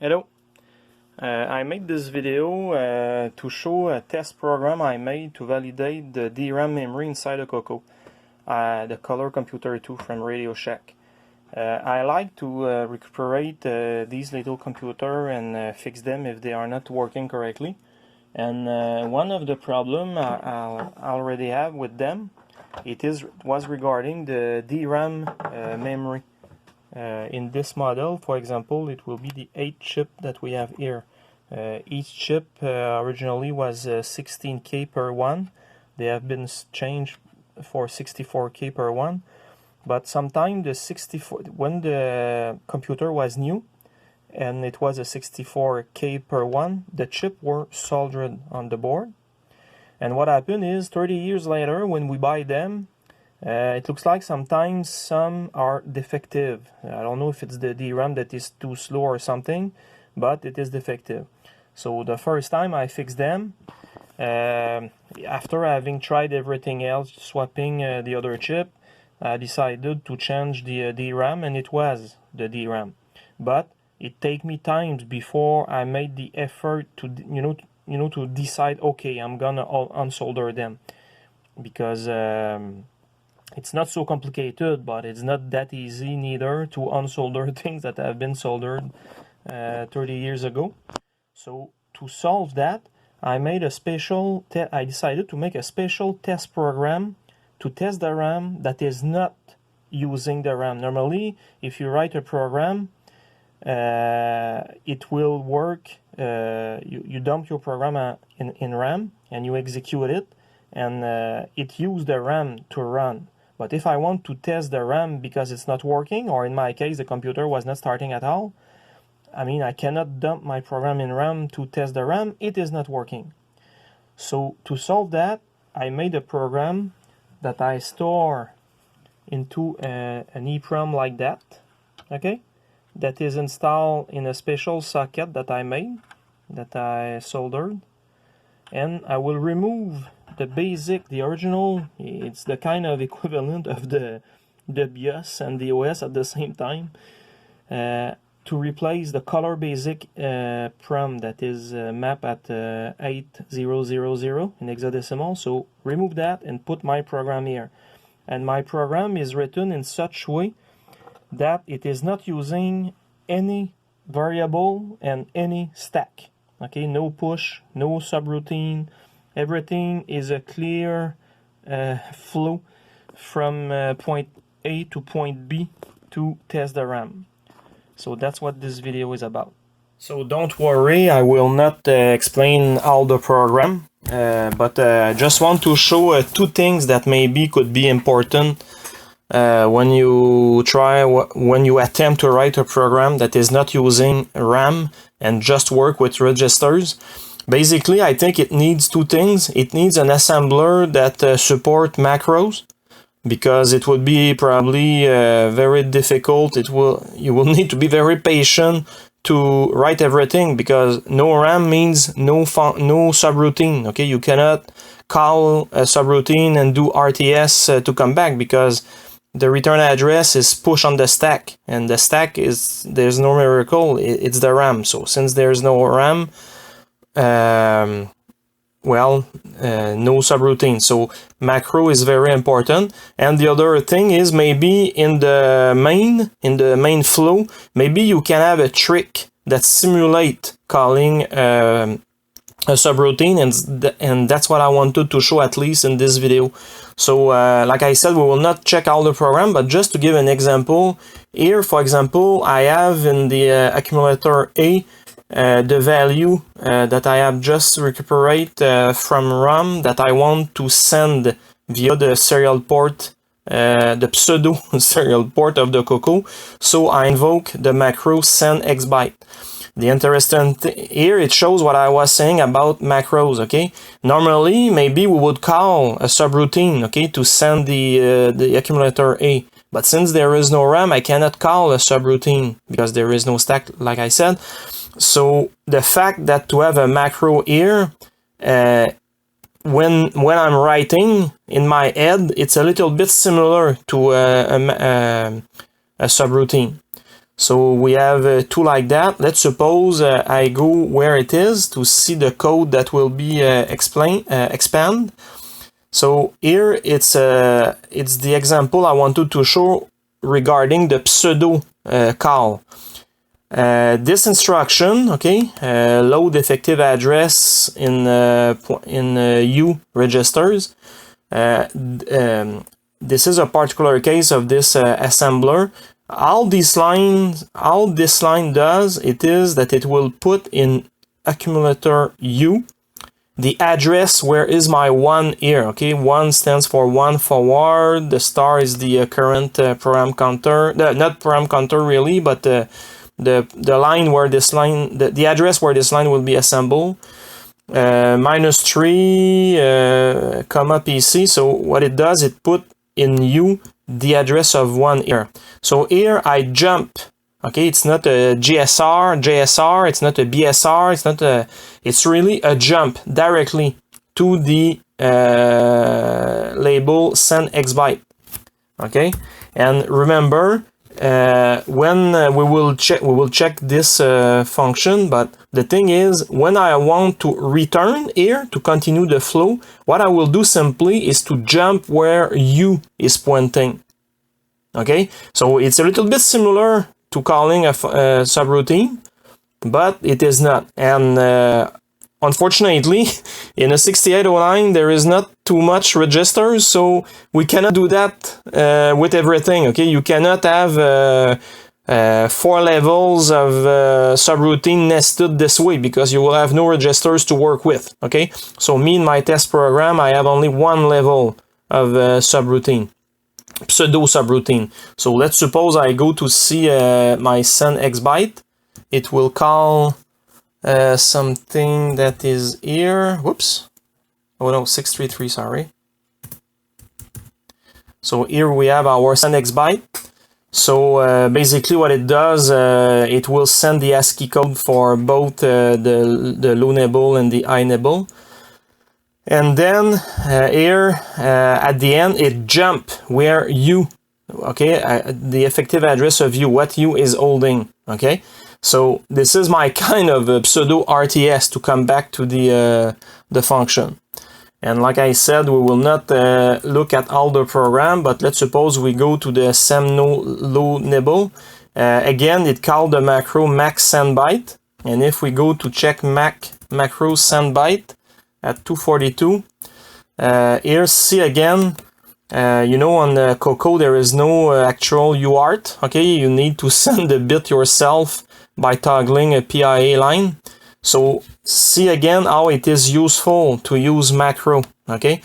Hello. I made this video to show a test program I made to validate the DRAM memory inside a COCO, the Color Computer 2 from Radio Shack. I like to recuperate these little computers and fix them if they are not working correctly. And one of the problem I already have with them, was regarding the DRAM memory. In this model, for example, it will be the 8 chip that we have here. Each chip originally was 16K per one. They have been changed for 64K per one. But sometime when the computer was new and it was a 64K per one, the chip were soldered on the board. And what happened is 30 years later, when we buy them, it looks like sometimes some are defective. I don't know if it's the DRAM that is too slow or something, but it is defective. So the first time I fixed them, after having tried everything else, swapping the other chip, I decided to change the DRAM, and it was the DRAM. But it take me times before I made the effort to to decide, okay, I'm gonna unsolder them, because it's not so complicated, but it's not that easy neither to unsolder things that have been soldered 30 years ago. So to solve that, I decided to make a special test program to test the RAM that is not using the RAM. Normally, if you write a program, it will work. You dump your program in RAM and you execute it, and it uses the RAM to run. But if I want to test the RAM because it's not working, or in my case the computer was not starting at all, I cannot dump my program in RAM to test the RAM. It is not working. So to solve that, I made a program that I store into an EEPROM like that, okay? That is installed in a special socket that I made, that I soldered. And I will remove the original, it's the kind of equivalent of the BIOS and the OS at the same time, to replace the color basic PROM that is mapped at 8000 in hexadecimal. So remove that and put my program here. And my program is written in such way that it is not using any variable and any stack. Okay, no push, no subroutine. Everything is a clear flow from point A to point B to test the RAM. So that's what this video is about. So don't worry, I will not explain all the program, but I just want to show two things that maybe could be important when you attempt to write a program that is not using RAM and just work with registers. Basically, I think it needs two things. It needs an assembler that support macros, because it would be probably very difficult. You will need to be very patient to write everything, because no RAM means no subroutine. Okay, you cannot call a subroutine and do RTS to come back, because the return address is pushed on the stack, and the stack there's no miracle, it's the RAM. So since there's no RAM, no subroutine. So macro is very important. And the other thing is, maybe in the main flow, maybe you can have a trick that simulate calling a subroutine, and that's what I wanted to show, at least in this video. So like I said, we will not check all the program, but just to give an example, here for example, I have in the accumulator A the value that I have just recuperate from RAM that I want to send via the serial port, the pseudo serial port of the COCO. So I invoke the macro send x byte. The interesting here, it shows what I was saying about macros. Okay, normally maybe we would call a subroutine, okay, to send the accumulator A. But since there is no RAM, I cannot call a subroutine because there is no stack, like I said. So the fact that to have a macro here, when I'm writing in my head, it's a little bit similar to a subroutine. So we have two like that. Let's suppose I go where it is to see the code that will be expand. So here it's the example I wanted to show regarding the pseudo call. This instruction, okay, load effective address in U registers. This is a particular case of this assembler. All this line does, it is that it will put in accumulator U the address where is my 1 here. Okay, 1 stands for 1 forward. The star is the current program counter. Not program counter really, but the line where this line, the address where this line will be assembled. -3 comma PC. So what it does, it put in U the address of 1 here. So here I jump. Okay, it's not a JSR, it's not a BSR, it's really a jump directly to the label send X byte. Okay, and remember when we will check this function, but the thing is, when I want to return here to continue the flow, what I will do simply is to jump where U is pointing. Okay, so it's a little bit similar to calling a subroutine, but it is not. And unfortunately, in a 6809, there is not too much registers, so we cannot do that with everything. Okay, you cannot have 4 levels of subroutine nested this way, because you will have no registers to work with. Okay, so me in my test program, I have only 1 level of subroutine. Pseudo subroutine. So let's suppose I go to see my send X byte. It will call something that is here. Whoops. Oh no, 633, sorry. So here we have our send X byte. So basically what it does, it will send the ASCII code for both the low nibble and the high nibble. And then here at the end it jump where U, okay, the effective address of U, what U is holding. Okay, so this is my kind of pseudo RTS to come back to the function. And like I said, we will not look at all the program, but let's suppose we go to the semno low nibble. Again, it called the macro max send byte, and if we go to check macro send byte at 242, here see again, you know, on the COCO there is no actual UART. Okay, you need to send the bit yourself by toggling a PIA line. So see again how it is useful to use macro. Okay,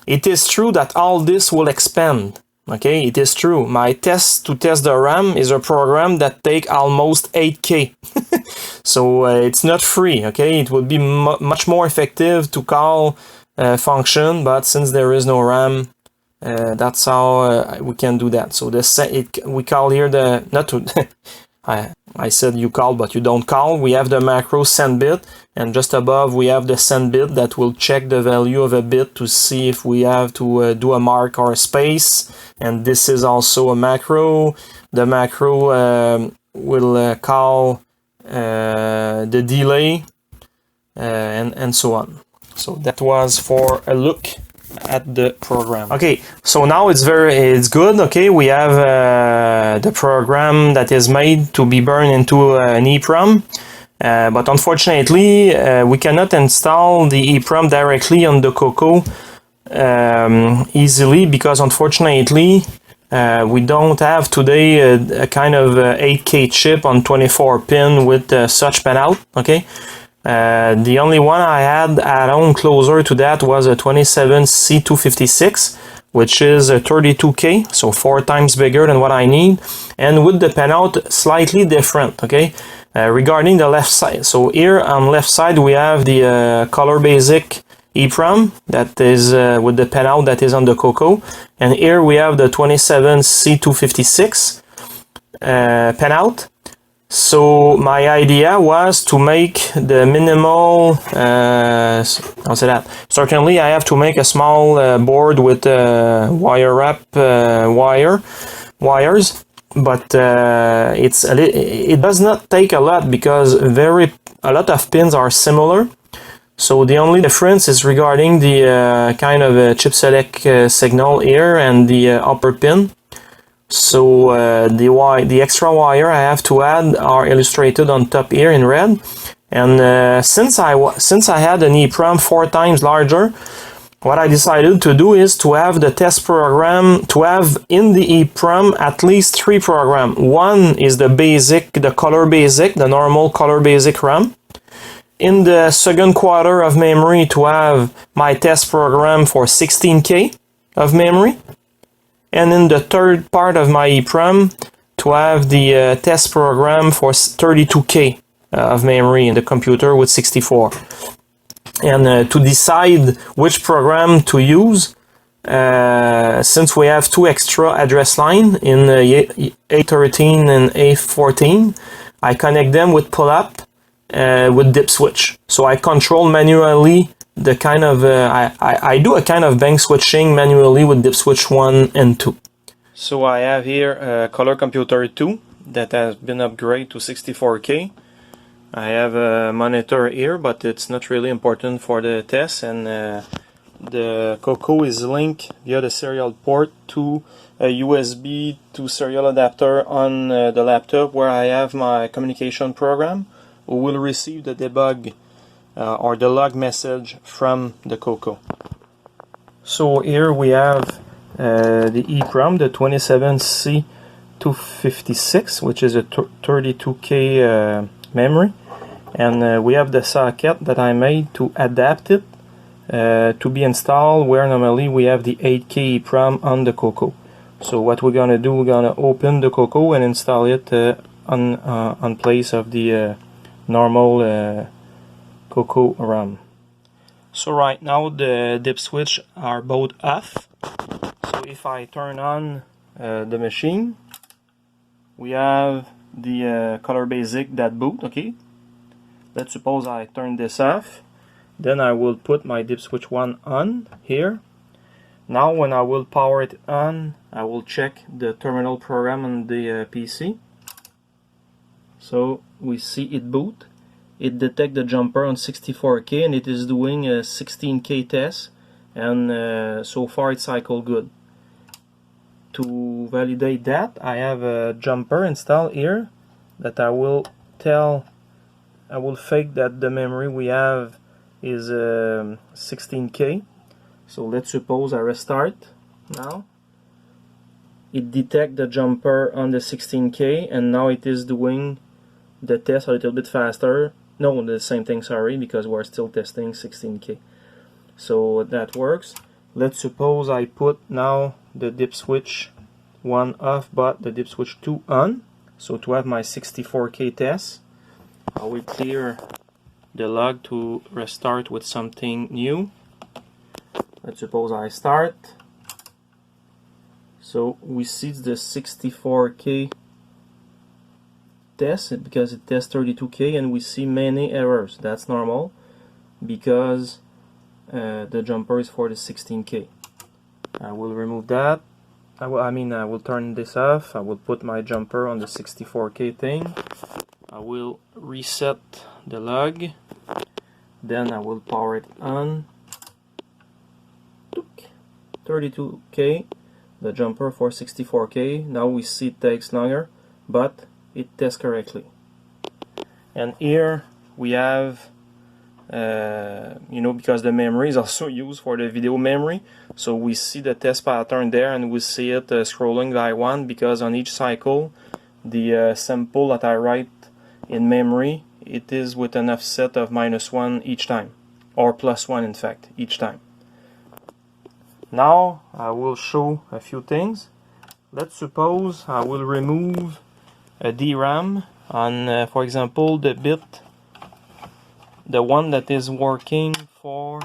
it is true that all this will expand. Okay, it is true. My test to test the RAM is a program that take almost 8K. So it's not free. Okay, it would be much more effective to call function, but since there is no RAM, that's how we can do that. So we call here the not to. I said you call, but you don't call. We have the macro send bit, and just above we have the send bit that will check the value of a bit to see if we have to do a mark or a space. And this is also a macro. The macro will call the delay and so on. So that was for a look at the program. Okay, so now it's good. Okay, we have the program that is made to be burned into an EEPROM, but unfortunately we cannot install the EEPROM directly on the COCO easily, because unfortunately we don't have today a kind of 8K chip on 24 pin with such panout. Okay, the only one I had at home closer to that was a 27C256, which is a 32K, so 4 times bigger than what I need, and with the panout slightly different. Okay, regarding the left side, so here on left side we have the color basic EEPROM that is with the panout that is on the COCO, and here we have the 27C256 panout. So my idea was to make the minimal, I'll say that. Certainly I have to make a small board with wire wrap wires, but it does not take a lot because a lot of pins are similar. So the only difference is regarding the kind of chip select signal here and the upper pin. So the extra wire I have to add are illustrated on top here in red. And since I had an EEPROM 4 times larger, what I decided to do is to have the test program, to have in the EEPROM at least 3 programs. One is the basic, the color basic, the normal color basic RAM. In the second quarter of memory to have my test program for 16K of memory. And in the third part of my EEPROM to have the test program for 32K of memory in the computer with 64. And to decide which program to use, since we have 2 extra address lines in A13 and A14, I connect them with pull-up with dip switch. So I control manually the kind of, I do a kind of bank switching manually with dip switch 1 and 2. So I have here Color Computer 2 that has been upgraded to 64K. I have a monitor here, but it's not really important for the test, and the COCO is linked via the serial port to a USB to serial adapter on the laptop where I have my communication program who will receive the debug or the log message from the COCO. So here we have the EEPROM, the 27C256, which is a 32K memory, and we have the socket that I made to adapt it to be installed where normally we have the 8K EEPROM on the COCO. So what we're gonna do, we're gonna open the COCO and install it on place of the normal COCO RAM. So right now the dip switch are both off. So if I turn on the machine, we have the color basic that boot. Okay, let's suppose I turn this off, then I will put my dip switch 1 on here. Now when I will power it on, I will check the terminal program on the PC. So we see it boot. It detects the jumper on 64K and it is doing a 16K test, and so far it's cycled good. To validate that, I have a jumper installed here that I will fake that the memory we have is 16K. So let's suppose I restart now. It detects the jumper on the 16K and now it is doing the test a little bit faster. No, the same thing, sorry, because we're still testing 16K. So that works. Let's suppose I put now the dip switch 1 off but the dip switch 2 on. So to have my 64K test, I will clear the log to restart with something new. Let's suppose I start. So we see the 64K test because it tests 32K and we see many errors. That's normal because the jumper is for the 16K. I will remove that. I will turn this off. I will put my jumper on the 64K thing. I will reset the log. Then I will power it on. 32K, the jumper for 64K. Now we see it takes longer, but it tests correctly. And here we have because the memory is also used for the video memory, so we see the test pattern there and we see it scrolling by 1 because on each cycle the sample that I write in memory, it is with an offset of -1 each time, or +1 in fact each time. Now I will show a few things. Let's suppose I will remove a DRAM on for example the bit, the one that is working for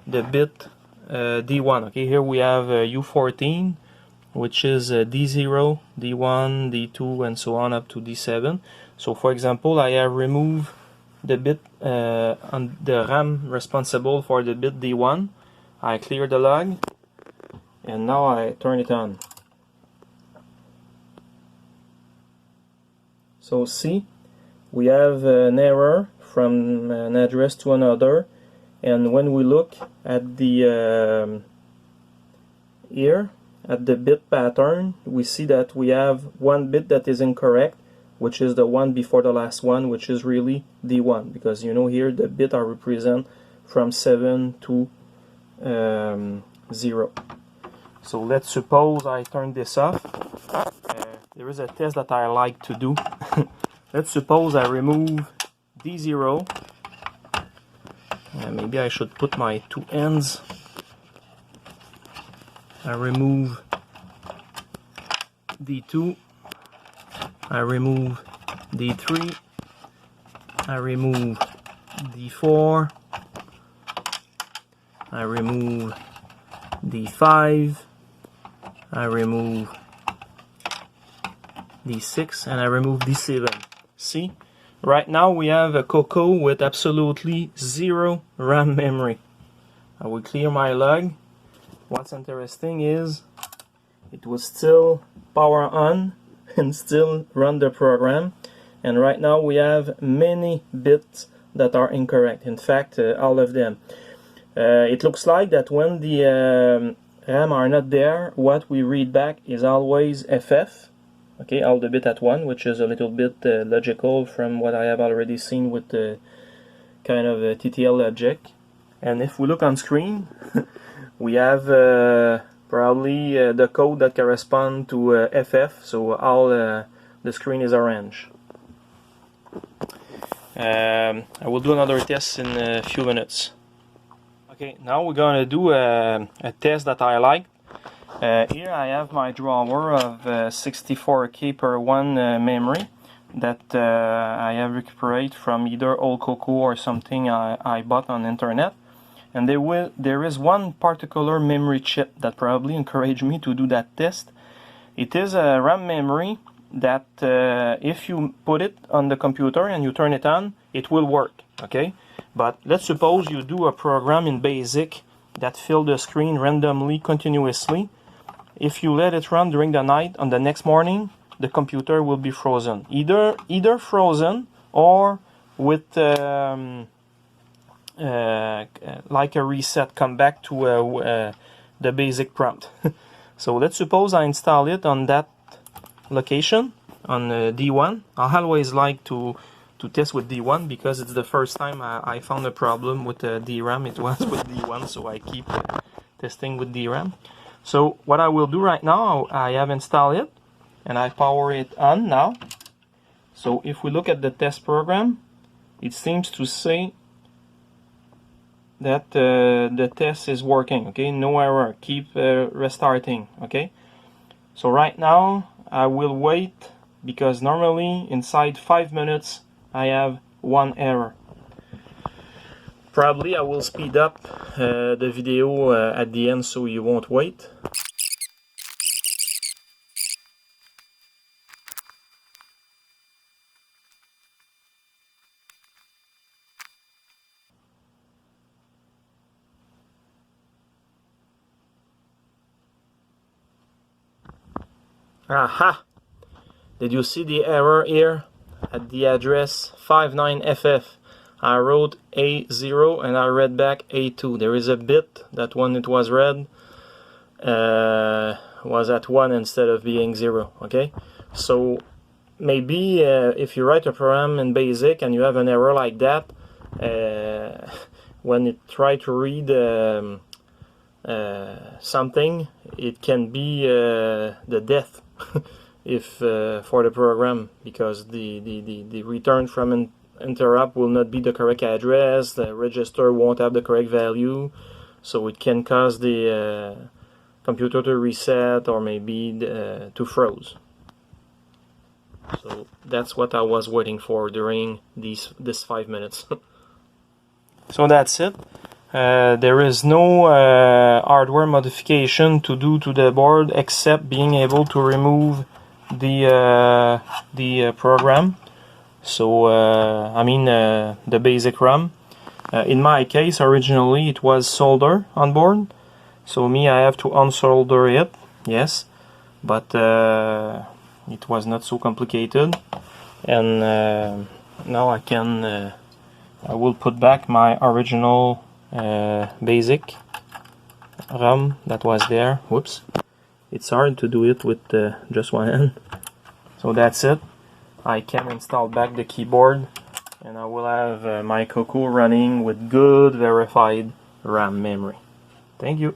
the bit D1. Okay, here we have U14, which is D0, D1, D2, and so on up to D7. So for example, I have removed the bit on the RAM responsible for the bit D1. I clear the log, and now I turn it on. So see, we have an error from an address to another, and when we look at the here at the bit pattern, we see that we have one bit that is incorrect, which is the one before the last one, which is really D1, because you know here the bit are represent from 7 to 0. So let's suppose I turn this off. There is a test that I like to do. Let's suppose I remove D0. Maybe I should put my two ends. I remove D2. I remove D3. I remove D4. I remove D5. I remove D6, and I remove D7. See? Right now we have a COCO with absolutely 0 RAM memory. I will clear my log. What's interesting is it was still power on and still run the program. And right now we have many bits that are incorrect. In fact, all of them. It looks like that when the RAM are not there, what we read back is always FF. Okay, all the bit at 1, which is a little bit logical from what I have already seen with the kind of TTL logic. And if we look on screen, we have probably the code that correspond to FF, so all the screen is orange. I will do another test in a few minutes. Okay, now we're going to do a test that I like. Here I have my drawer of 64K per 1 memory that I have recuperated from either old COCO or something I bought on internet. And there is one particular memory chip that probably encouraged me to do that test. It is a RAM memory that if you put it on the computer and you turn it on, it will work, okay? But let's suppose you do a program in BASIC that fill the screen randomly, continuously. If you let it run during the night, on the next morning, the computer will be frozen. Either frozen or with like a reset, come back to the basic prompt. So let's suppose I install it on that location, on D1. I always like to test with D1 because it's the first time I found a problem with DRAM. It was with D1, so I keep testing with DRAM. So what I will do right now, I have installed it and I power it on now. So if we look at the test program, it seems to say that the test is working, okay? No error, keep restarting, okay? So right now I will wait, because normally inside 5 minutes I have 1 error. Probably I will speed up the video at the end so you won't wait. Aha! Did you see the error here? At the address 59FF. I wrote A0 and I read back A2. There is a bit that when it was read was at 1 instead of being 0. Okay, so maybe if you write a program in BASIC and you have an error like that, when it try to read something, it can be the death if for the program, because the return from an interrupt will not be the correct address, the register won't have the correct value, so it can cause the computer to reset or maybe to froze. So that's what I was waiting for during this 5 minutes. So that's it. There is no hardware modification to do to the board except being able to remove the program. So I mean the basic RAM. In my case, originally it was solder on board, so I have to unsolder it, yes, but it was not so complicated. and now I will put back my original basic RAM that was there. Whoops, it's hard to do it with just one hand. So that's it. I can install back the keyboard, and I will have my COCO running with good verified RAM memory. Thank you.